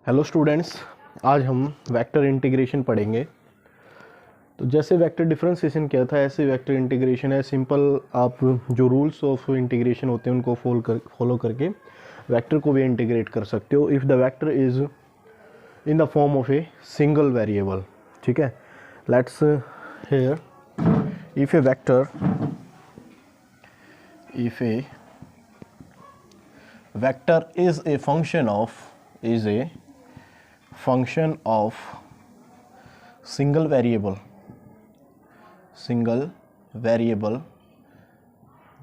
Hello students, आज हम vector integration पढ़ेंगे। तो जैसे वेक्टर डिफरेंशिएशन किया था ऐसे वेक्टर इंटीग्रेशन है। सिंपल आप जो रूल्स ऑफ इंटीग्रेशन होते हैं उनको फॉलो करके वेक्टर को भी इंटीग्रेट कर सकते हो if the vector is in the form of a single variable. ठीक है, let's hear if A vector is a function of single variable,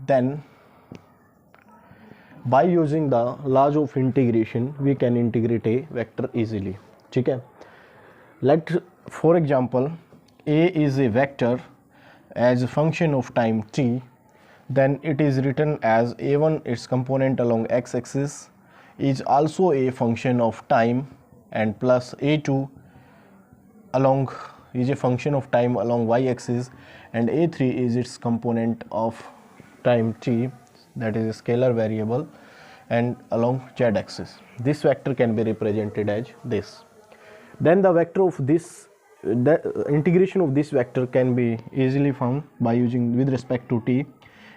then by using the laws of integration we can integrate a vector easily. ठीक है, let for example a is a vector as a function of time t, then it is written as a1 its component along x-axis is also a function of time and plus a2 along is a function of time along y-axis and a3 is its component of time t, that is a scalar variable, and along z-axis. This vector can be represented as this. Then the integration of this vector can be easily found by using with respect to t.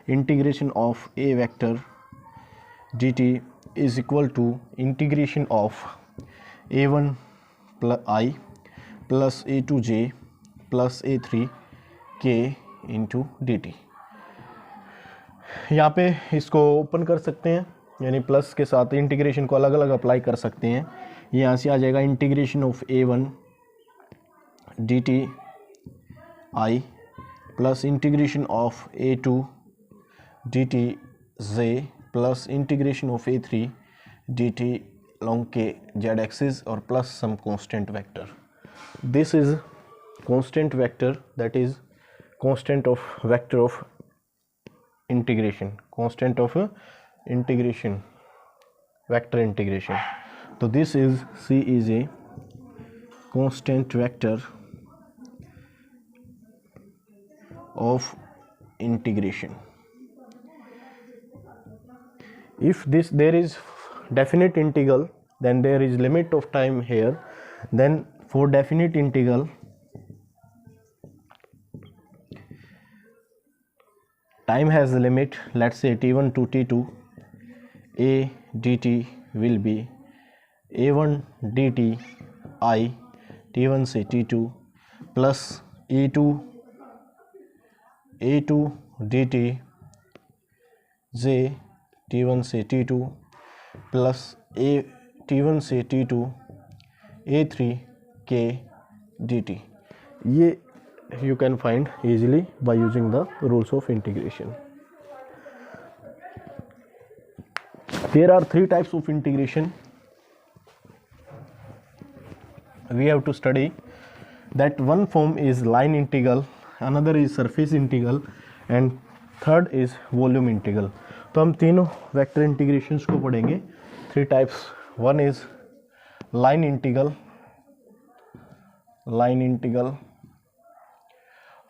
Integration of a vector dt is equal to integration of a1 plus I plus a2j plus a3k into dt। यहाँ पे इसको open कर सकते हैं, यानी plus के साथ integration को अलग अलग अप्लाई कर सकते हैं। यहाँ से आ जाएगा integration of a1 dt i plus integration of a2 dt j plus integration of a3 dt along k z axis और plus some constant vector. This is constant vector, that is constant of vector of integration, constant of integration, vector integration. So this is C is a constant vector of integration. If there is definite integral, then there is limit of time here. Then for definite integral time has a limit, let's say t1 to t2, a dt will be a1 dt I t1 से t2 plus a2 dt j t1 से t2 plus a t1 से t2 a3 k dt. ये you can find easily by using the rules of integration. There are three types of integration we have to study. That one form is line integral, another is surface integral and third is volume integral. तो हम तीनों vector integrations को पढ़ेंगे। Three types, one is line integral,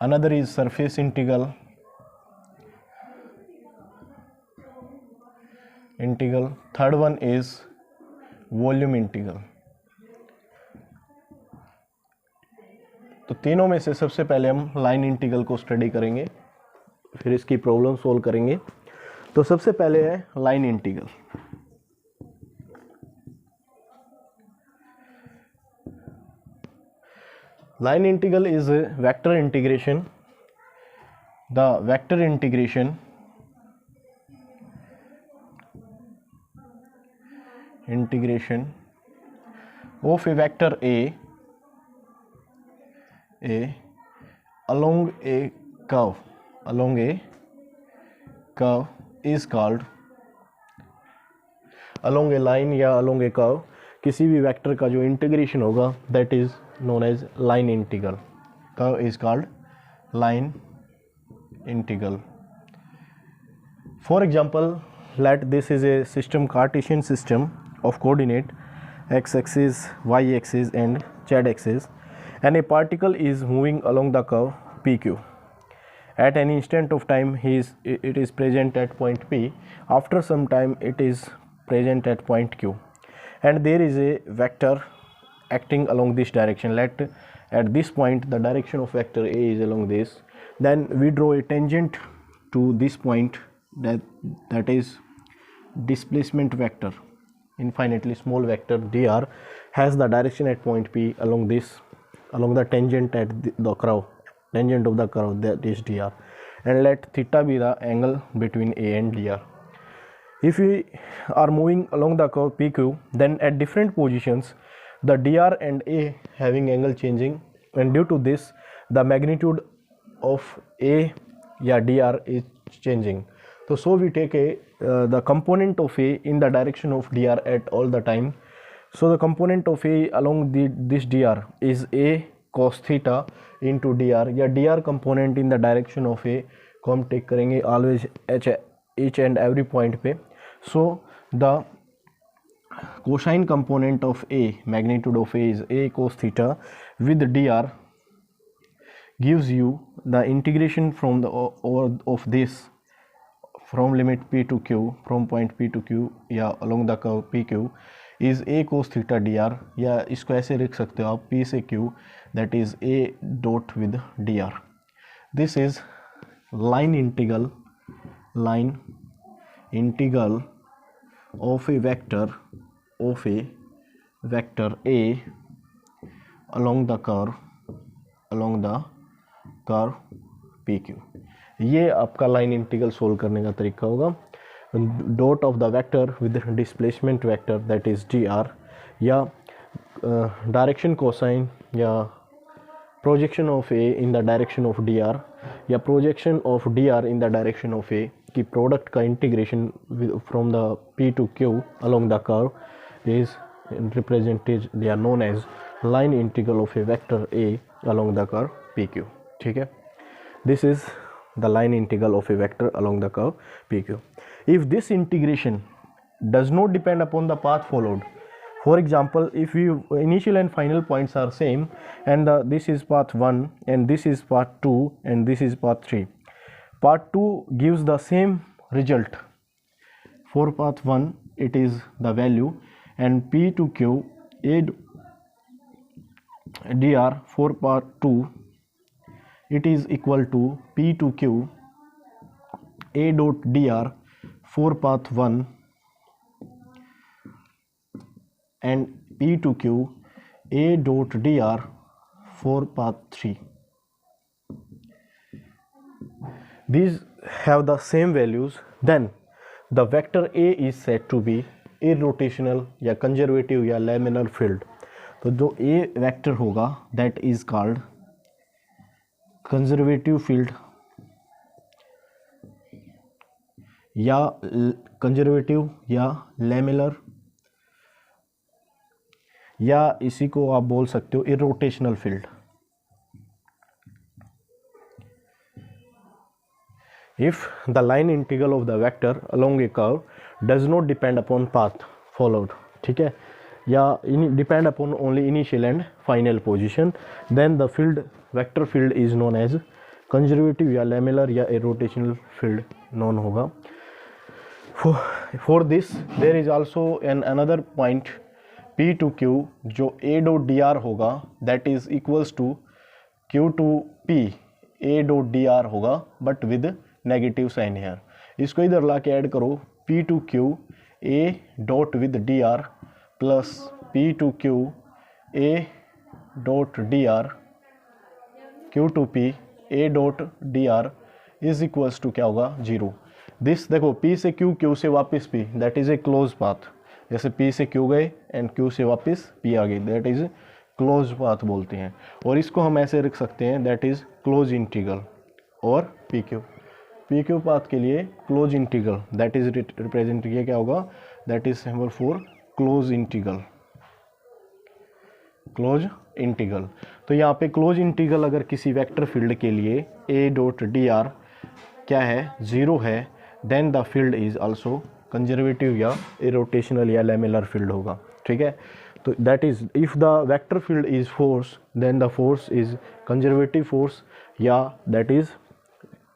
another is surface integral, third one is volume integral. तो तीनों में से सबसे पहले हम लाइन इंटीग्रल को स्टडी करेंगे, फिर इसकी प्रॉब्लम सॉल्व करेंगे। तो सबसे पहले है line integral. Line integral is a vector integration. The vector integration of a vector a along a curve is called, along a line या along a curve किसी भी वेक्टर का जो इंटीग्रेशन होगा that is known as line integral. Curve is called line integral. For example, let this is a system, Cartesian system of coordinate x-axis, y-axis and z-axis, and a particle is moving along the curve PQ. At any instant of time it is present at point P. After some time it is present at point Q. and there is a vector acting along this direction. Let at this point the direction of vector A is along this, then we draw a tangent to this point, that is displacement vector, infinitely small vector dr has the direction at point P along this, along the tangent at the curve, tangent of the curve, that is dr, and let theta be the angle between A and dr. If we are moving along the curve PQ, then at different positions the dr and A having angle changing, and due to this the magnitude of A या dr is changing. So we take the component of A in the direction of dr at all the time. So the component of A along this dr is A cos theta into dr, या dr component in the direction of A को हम take करेंगे always each and every point पे. So the cosine component of A, magnitude of A is A cos theta with dr gives you the integration from the of this from limit P to Q, from point P to Q या along the curve PQ is A cos theta dr, या इसको ऐसे लिख सकते हो आप P से Q, that is A dot with dr. This is line integral of a vector A along the curve PQ. ये आपका लाइन इंटीग्रल सोल्व करने का तरीका होगा. Dot of the vector with displacement vector that is dr, या direction cosine, या projection of A in the direction of dr, या projection of dr in the direction of A की product का integration from the P to Q along the curve is represented, they are known as line integral of a vector A along the curve PQ. ठीक है, this is the line integral of a vector along the curve PQ. If this integration does not depend upon the path followed, for example, if you initial and final points are same, and this is path 1 and this is path 2 and this is path 3, path 2 gives the same result. For path 1 it is the value, and P to Q A dr for path 2 it is equal to P to Q A dot dr for path 1 and P to Q A dot dr for path 3. These have the same values, then the vector A is said to be irrotational या conservative या laminar field. तो जो A vector होगा that is called conservative field या conservative या laminar, या इसी को आप बोल सकते हो irrotational field. If the line integral of the vector along a curve does not depend upon path followed, ठीक है, या depend upon only initial and final position, then the field vector field is known as conservative या laminar या irrotational field known होगा. For this there is also another point P to Q जो A dot dr होगा that is equals to Q to P A dot dr होगा but with negative sign here. इसको इधर ला के add करो P to Q A dot with dr plus P to Q A dot dr Q to P A dot dr is equals to क्या होगा 0. This देखो P से Q, Q से वापस P, that is a close path. जैसे P से Q गए and Q से वापस P आ गई, दैट इज क्लोज पाथ बोलते हैं. और इसको हम ऐसे रख सकते हैं दैट इज क्लोज इंटीग्रल. और PQ पाथ के लिए close integral that is represent किया क्या होगा, that is symbol for close integral. तो यहाँ पे क्लोज इंटीग्रल अगर किसी वेक्टर फील्ड के लिए A डॉट dr क्या है 0 है, then the field is also conservative या इरोटेशनल या लैमेलर फील्ड होगा. ठीक है, तो that is if the vector field is force then the force is conservative force या दैट इज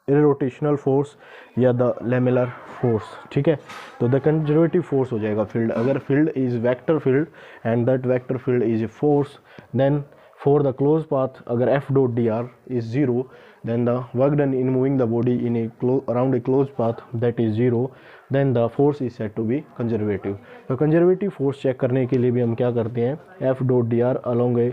इरोटेशनल फोर्स या द लेमिलर फोर्स, ठीक है। तो द कंजर्वेटिव फोर्स हो जाएगा फील्ड, अगर field is vector field and that vector field is a force, then for the close path अगर F dot D R is zero, then the work done in moving the body in around a closed path that is zero, then the force is said to be conservative. तो conservative force check करने के लिए भी हम क्या करते हैं, F dot dr along a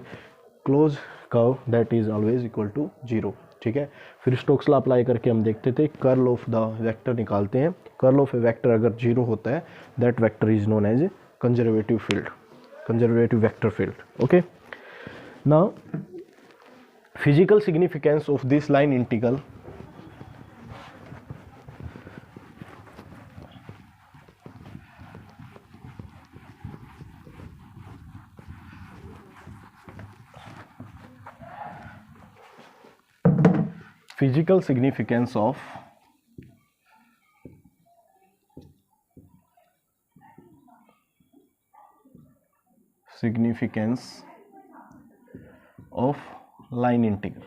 closed curve that is always equal to zero, ठीक है। फिर स्टोक्स लॉ अप्लाई करके हम देखते थे कर्ल ऑफ द वेक्टर निकालते हैं, कर्ल ऑफ ए वेक्टर अगर जीरो होता है that vector is known as a conservative field, conservative vector field, okay. Now physical significance of this line integral, physical significance of line integral.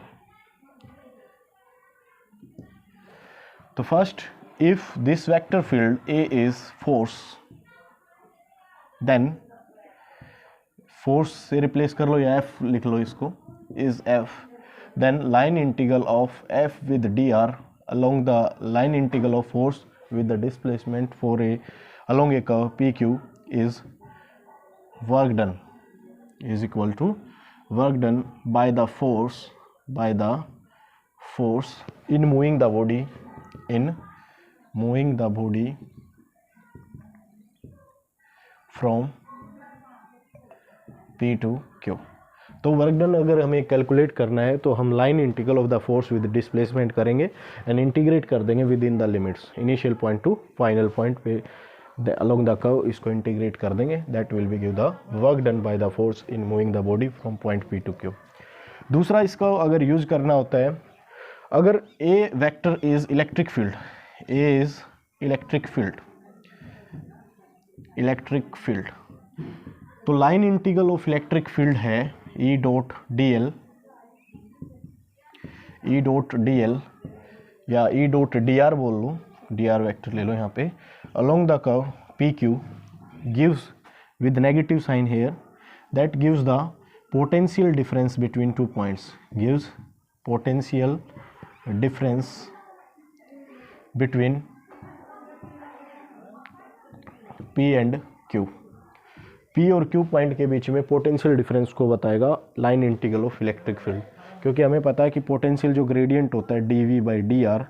तो first, if this vector field A is force, then force से replace कर लो या F लिख लो इसको, is F, then line integral of F with dr along the line integral of force with the displacement for a along a curve PQ is work done is equal to work done by the force in moving the body from P to Q। तो work done अगर हमें calculate करना है तो हम line integral of the force with displacement करेंगे and integrate कर देंगे within the limits, initial point to final point पे along the curve इसको इंटीग्रेट कर देंगे, that will be give the work done by the force in moving the body from point P to Q। दूसरा इसका अगर use करना होता है, अगर ए vector is electric field, A is electric field, तो line integral of electric field है E dot dl या E डॉट dr बोल लो, dr वेक्टर ले लो यहाँ पे, along the curve PQ gives with negative sign here, that gives the potential difference between 2 points, gives potential difference between P and Q, P और Q point के बीच में potential difference को बताएगा line integral of electric field, क्योंकि हमें पता है कि पोटेंशियल जो ग्रेडियंट होता है dV by dr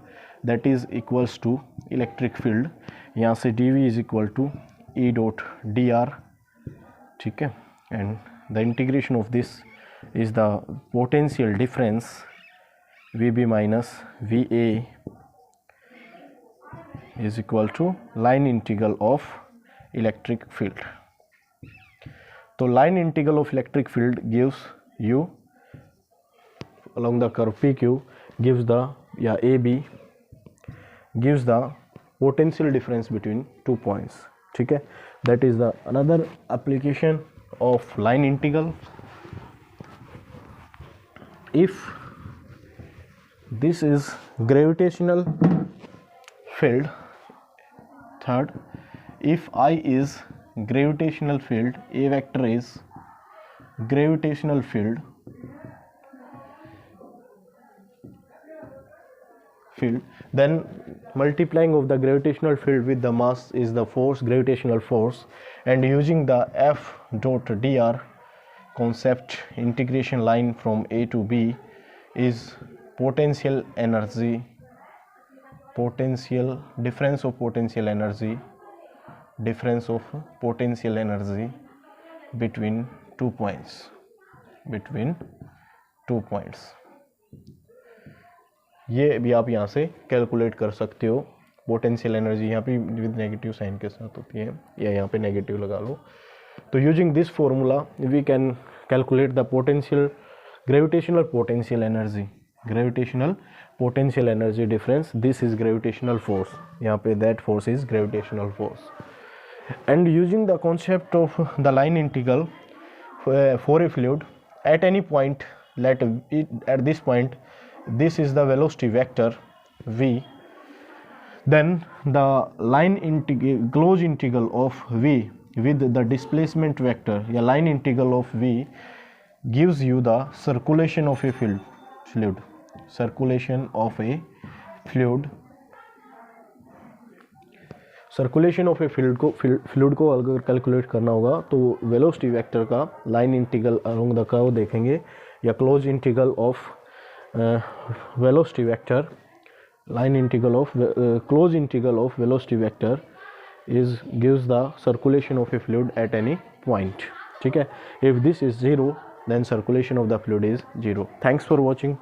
that is equals to electric field, यहाँ से dV is equal to E dot dr, ठीक है, and the integration of this is the potential difference VB minus VA is equal to line integral of electric field. तो line integral of electric field gives you along the curve PQ gives the AB gives the potential difference between 2 points, ठीक है, that is the another application of line integral। if this is gravitational field, third, if I is gravitational field, A vector is gravitational field, then multiplying of the gravitational field with the mass is the force, gravitational force, and using the F dot dr concept, integration line from A to B is potential energy, difference of potential energy between 2 points, ये भी आप यहाँ से calculate कर सकते हो। Potential energy यहाँ पे विद नेगेटिव साइन के साथ होती है, या यहाँ पे नेगेटिव लगा लो। तो using this formula we can calculate the gravitational potential energy difference. This is gravitational force, यहाँ पे that force is gravitational force. And using the concept of the line integral for a fluid at any point, let it at this point, this is the velocity vector v, then the line closed integral of v with the displacement vector या line integral of v gives you the circulation of a fluid circulation of a fluid circulation of A fluid को अगर calculate करना होगा तो velocity vector का line integral along the curve देखेंगे या close integral of velocity vector line integral of close integral of velocity vector is gives the circulation of a fluid at any point. ठीक है, if this is 0 then circulation of the fluid is 0. Thanks for watching.